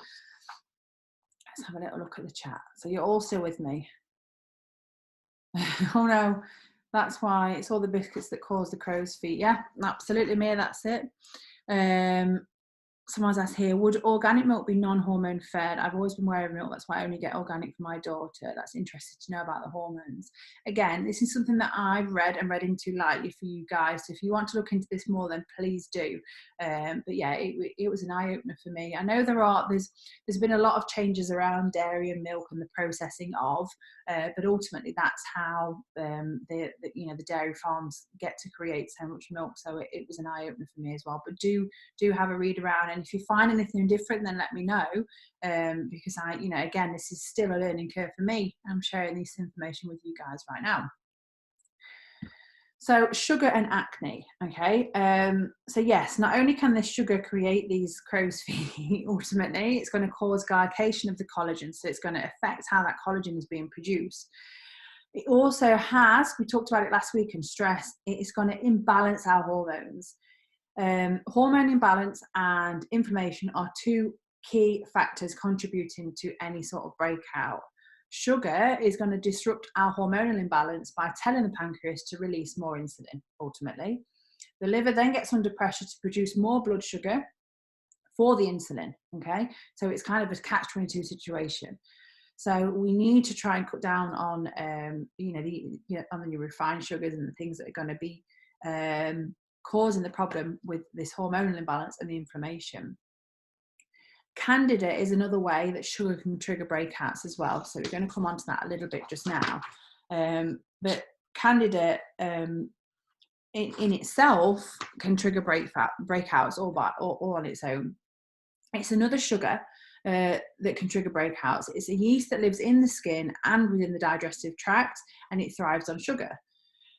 let's have a little look at the chat. So you're all still with me? Oh no, that's why it's all the biscuits that cause the crow's feet. Yeah, absolutely, Mia, that's it. Someone's asked here, would organic milk be non-hormone fed? I've always been wearing milk, that's why I only get organic for my daughter. That's interesting to know about the hormones. Again, this is something that I've read into lightly for you guys. So if you want to look into this more, then please do. But yeah, it was an eye-opener for me. I know there's been a lot of changes around dairy and milk and the processing of, but ultimately that's how the dairy farms get to create so much milk. So it was an eye-opener for me as well. But do have a read around. And if you find anything different, then let me know, because again, this is still a learning curve for me. I'm sharing this information with you guys right now. So sugar and acne, okay? So yes, not only can this sugar create these crow's feet, ultimately, it's going to cause glycation of the collagen. So it's going to affect how that collagen is being produced. It also has, we talked about it last week in stress, it is going to imbalance our hormones. Hormone imbalance and inflammation are 2 key factors contributing to any sort of breakout. Sugar is going to disrupt our hormonal imbalance by telling the pancreas to release more insulin, ultimately. The liver then gets under pressure to produce more blood sugar for the insulin, okay? So it's kind of a catch-22 situation. So we need to try and cut down on, on the refined sugars and the things that are going to be causing the problem with this hormonal imbalance and the inflammation. Candida is another way that sugar can trigger breakouts as well. So we're going to come on to that a little bit just now. But Candida in itself can trigger breakouts all on its own. It's another sugar that can trigger breakouts. It's a yeast that lives in the skin and within the digestive tract, and it thrives on sugar.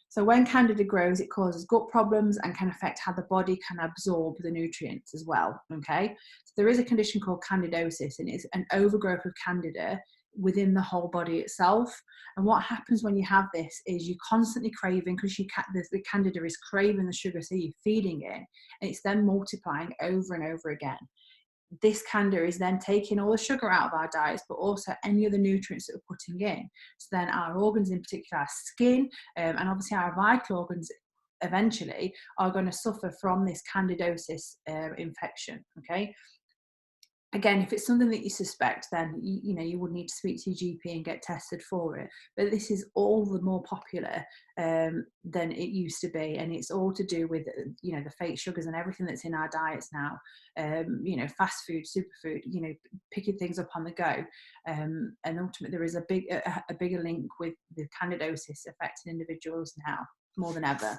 So when Candida grows, it causes gut problems and can affect how the body can absorb the nutrients as well, okay? So there is a condition called candidosis, and it's an overgrowth of Candida within the whole body itself. And what happens when you have this is you're constantly craving, because the Candida is craving the sugar, so you're feeding it, and it's then multiplying over and over again. This Candida is then taking all the sugar out of our diets, but also any other nutrients that we're putting in. So then our organs, in particular our skin, and obviously our vital organs eventually, are going to suffer from this candidosis infection, okay? Again, if it's something that you suspect, then you would need to speak to your GP and get tested for it. But this is all the more popular than it used to be, and it's all to do with the fake sugars and everything that's in our diets now. Fast food, superfood, picking things up on the go, and ultimately there is a bigger link with the candidosis affecting individuals now more than ever.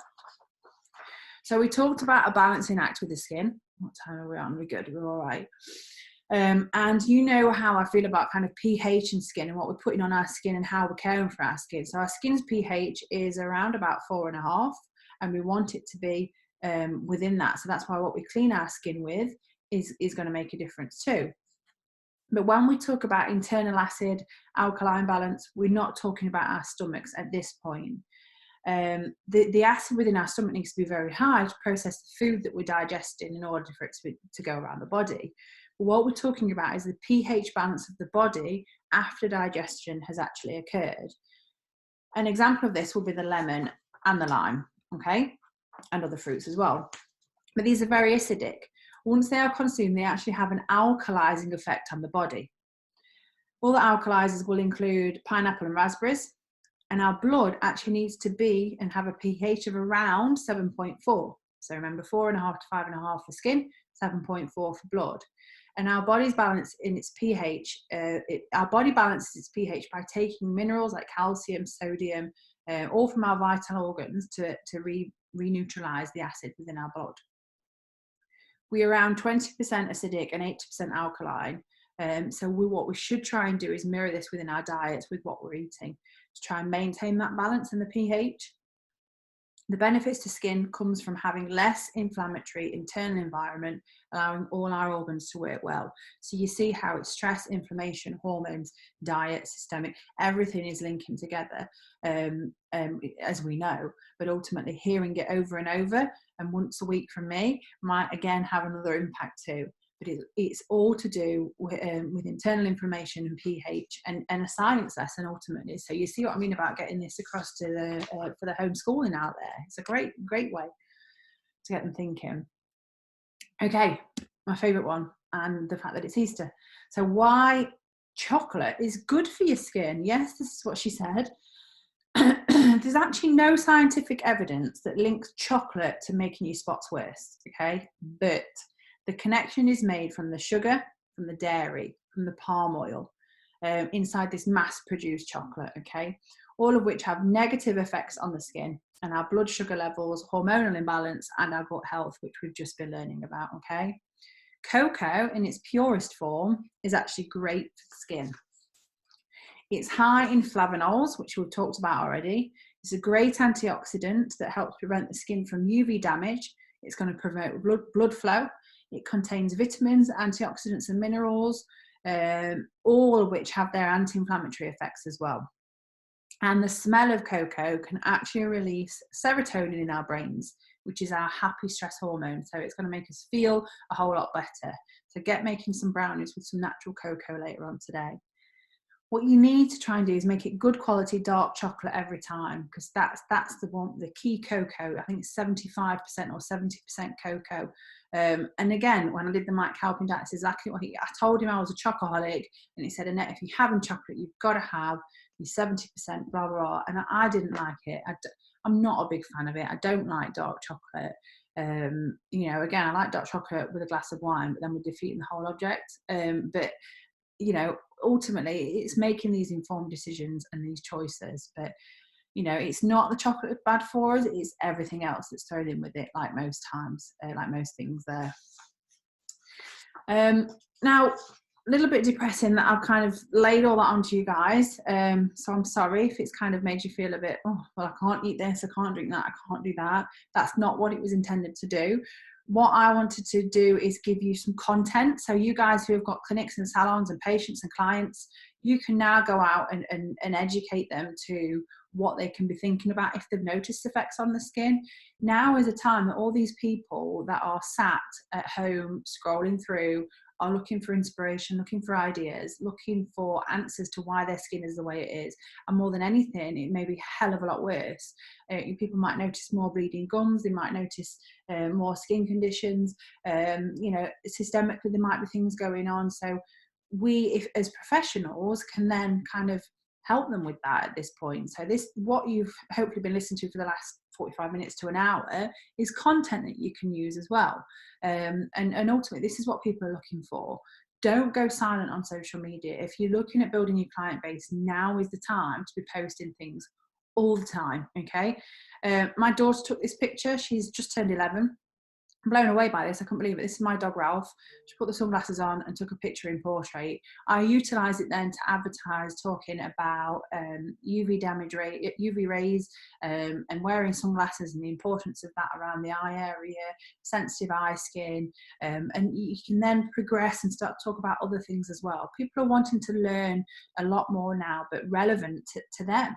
So we talked about a balancing act with the skin. What time are we on? We're good. We're all right. And you know how I feel about kind of pH and skin and what we're putting on our skin and how we're caring for our skin. So our skin's pH is around about 4.5, and we want it to be within that. So that's why what we clean our skin with is going to make a difference too. But when we talk about internal acid alkaline balance, we're not talking about our stomachs at this point. The acid within our stomach needs to be very high to process the food that we're digesting in order for it to go around the body. But what we're talking about is the pH balance of the body after digestion has actually occurred. An example of this will be the lemon and the lime, okay, and other fruits as well. But these are very acidic. Once they are consumed, they actually have an alkalizing effect on the body. All the alkalizers will include pineapple and raspberries, and our blood actually needs to be and have a pH of around 7.4. So remember, 4.5 to 5.5 for skin, 7.4 for blood. And our body's balance in its pH, our body balances its pH by taking minerals like calcium, sodium, all from our vital organs to re-neutralize the acid within our blood. We're around 20% acidic and 80% alkaline. So what we should try and do is mirror this within our diets with what we're eating to try and maintain that balance in the pH. The benefits to skin comes from having less inflammatory internal environment, allowing all our organs to work well. So you see how it's stress, inflammation, hormones, diet, systemic, everything is linking together, as we know. But ultimately hearing it over and over and once a week from me might again have another impact too. But it's all to do with internal inflammation and pH and a science lesson ultimately. So you see what I mean about getting this across to for the homeschooling out there. It's a great way to get them thinking. Okay, my favourite one, and the fact that it's Easter. So why chocolate is good for your skin. Yes, this is what she said. There's actually no scientific evidence that links chocolate to making your spots worse, okay? But the connection is made from the sugar, from the dairy, from the palm oil, inside this mass-produced chocolate, okay? All of which have negative effects on the skin and our blood sugar levels, hormonal imbalance, and our gut health, which we've just been learning about, okay? Cocoa, in its purest form, is actually great for the skin. It's high in flavonols, which we've talked about already. It's a great antioxidant that helps prevent the skin from UV damage. It's going to promote blood flow. It contains vitamins, antioxidants, and minerals, all of which have their anti-inflammatory effects as well. And the smell of cocoa can actually release serotonin in our brains, which is our happy stress hormone. So it's going to make us feel a whole lot better. So get making some brownies with some natural cocoa later on today. What you need to try and do is make it good quality dark chocolate every time, because that's the key cocoa. I think it's 75% or 70% cocoa. And again, when I did the Mike Halpin diet, it's exactly what I told him I was a chocoholic, and he said, Annette, if you're having chocolate, you've got to have your 70%, blah, blah, blah. And I didn't like it. I'm not a big fan of it. I don't like dark chocolate. Again, I like dark chocolate with a glass of wine, but then we're defeating the whole object. But ultimately it's making these informed decisions and these choices. But it's not the chocolate that's bad for us, it's everything else that's thrown in with it, like most times, like most things there. Now little bit depressing that I've kind of laid all that onto you guys. So I'm sorry if it's kind of made you feel a bit, oh, well, I can't eat this, I can't drink that, I can't do that. That's not what it was intended to do. What I wanted to do is give you some content. So you guys who have got clinics and salons and patients and clients, you can now go out and educate them to what they can be thinking about if they've noticed effects on the skin. Now is a time that all these people that are sat at home scrolling through are looking for inspiration, looking for ideas, looking for answers to why their skin is the way it is. And more than anything, it may be a hell of a lot worse. People might notice more bleeding gums, they might notice more skin conditions, systemically there might be things going on. So we, if as professionals, can then kind of help them with that at this point. So this, what you've hopefully been listening to for the last 45 minutes to an hour, is content that you can use as well. And ultimately, this is what people are looking for. Don't go silent on social media. If you're looking at building your client base, now is the time to be posting things all the time, okay? My daughter took this picture. She's just turned 11. I'm blown away by this. I couldn't believe it. This is my dog Ralph. She put the sunglasses on and took a picture in portrait. I utilised it then to advertise, talking about UV rays, and wearing sunglasses and the importance of that around the eye area, sensitive eye skin, and you can then progress and start to talk about other things as well. People are wanting to learn a lot more now, but relevant to them.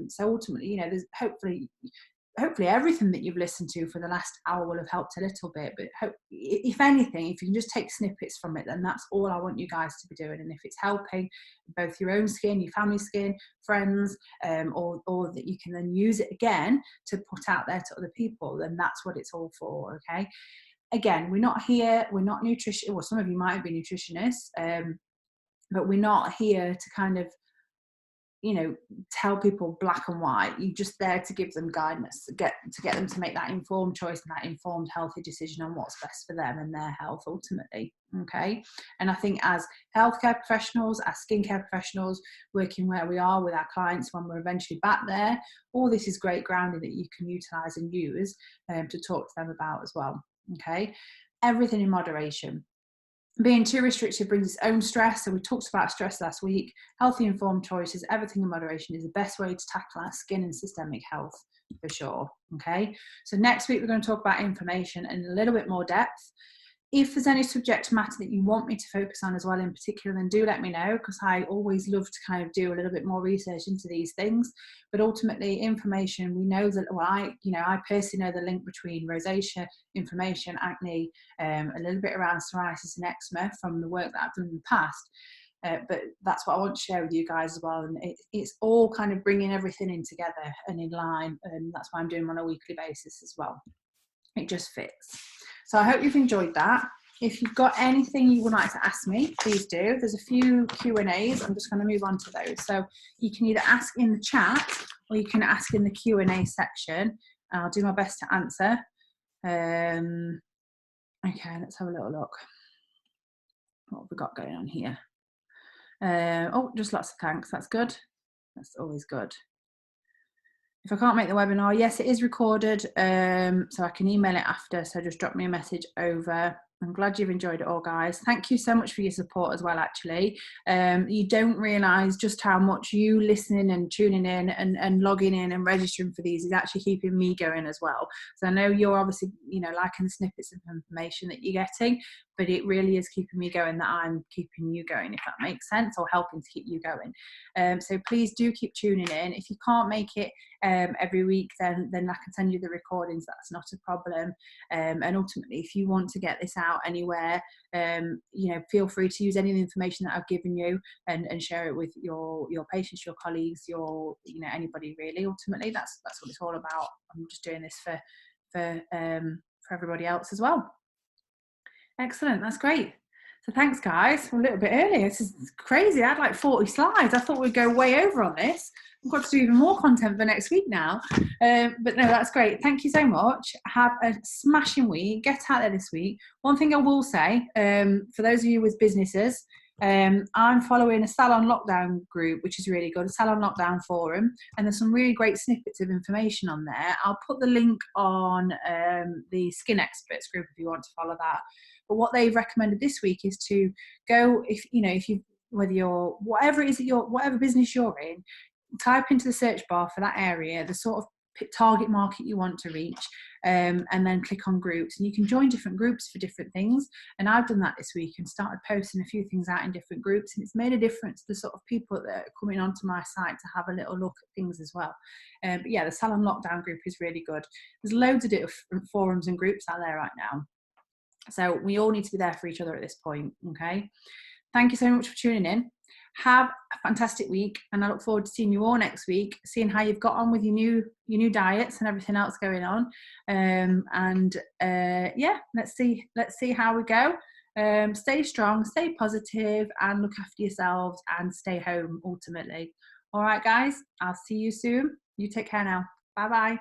So ultimately, there's hopefully everything that you've listened to for the last hour will have helped a little bit, but if anything, if you can just take snippets from it, then that's all I want you guys to be doing. And if it's helping both your own skin, your family skin, friends, or that you can then use it again to put out there to other people, then that's what it's all for, okay? Again, we're not nutrition, well, some of you might be nutritionists, but we're not here to kind of tell people black and white. You're just there to give them guidance, to get them to make that informed choice and that informed, healthy decision on what's best for them and their health ultimately, okay? And I think as healthcare professionals, as skincare professionals, working where we are with our clients when we're eventually back there, all this is great grounding that you can utilise and use to talk to them about as well, okay? Everything in moderation. Being too restrictive brings its own stress. So we talked about stress last week. Healthy, informed choices, everything in moderation is the best way to tackle our skin and systemic health for sure. Okay. So next week, we're going to talk about inflammation in a little bit more depth. If there's any subject matter that you want me to focus on as well in particular, then do let me know, because I always love to kind of do a little bit more research into these things. But ultimately, inflammation, we know that, well, I personally know the link between rosacea, inflammation, acne, a little bit around psoriasis and eczema from the work that I've done in the past. But that's what I want to share with you guys as well. And it's all kind of bringing everything in together and in line. And that's why I'm doing them on a weekly basis as well. It just fits. So I hope you've enjoyed that. If you've got anything you would like to ask me, please do. There's a few Q&As. I'm just going to move on to those. So you can either ask in the chat or you can ask in the Q&A section. I'll do my best to answer. Okay, let's have a little look. What have we got going on here? Just lots of thanks. That's good. That's always good. If I can't make the webinar, yes, it is recorded, so I can email it after, so just drop me a message over. I'm glad you've enjoyed it all, guys. Thank you so much for your support as well, actually. You don't realise just how much you listening and tuning in and logging in and registering for these is actually keeping me going as well. So I know you're obviously, liking the snippets of information that you're getting, but it really is keeping me going, that I'm keeping you going, if that makes sense, or helping to keep you going. So please do keep tuning in. If you can't make it every week, then I can send you the recordings. That's not a problem. And ultimately, if you want to get this out anywhere, feel free to use any of the information that I've given you and share it with your patients, your colleagues, anybody really. Ultimately, that's what it's all about. I'm just doing this for everybody else as well. Excellent, that's great. So thanks, guys. We're a little bit early. This is crazy. I had like 40 slides. I thought we'd go way over on this. I've got to do even more content for next week now. But no, that's great. Thank you so much. Have a smashing week. Get out there this week. One thing I will say, for those of you with businesses, I'm following a salon lockdown group, which is really good, a salon lockdown forum, and there's some really great snippets of information on there. I'll put the link on the Skin Experts group if you want to follow that. But what they've recommended this week is to go, if you whether you're whatever it is that whatever business you're in, type into the search bar for that area the sort of target market you want to reach, and then click on groups, and you can join different groups for different things. And I've done that this week and started posting a few things out in different groups, and it's made a difference to the sort of people that are coming onto my site to have a little look at things as well. But yeah, the salon lockdown group is really good. There's loads of different forums and groups out there right now, so we all need to be there for each other at this point. Okay, thank you so much for tuning in. Have a fantastic week, and I look forward to seeing you all next week, seeing how you've got on with your new diets and everything else going on. Yeah, let's see how we go. Stay strong, stay positive, and look after yourselves, and stay home ultimately. All right, guys, I'll see you soon. You take care now. Bye bye.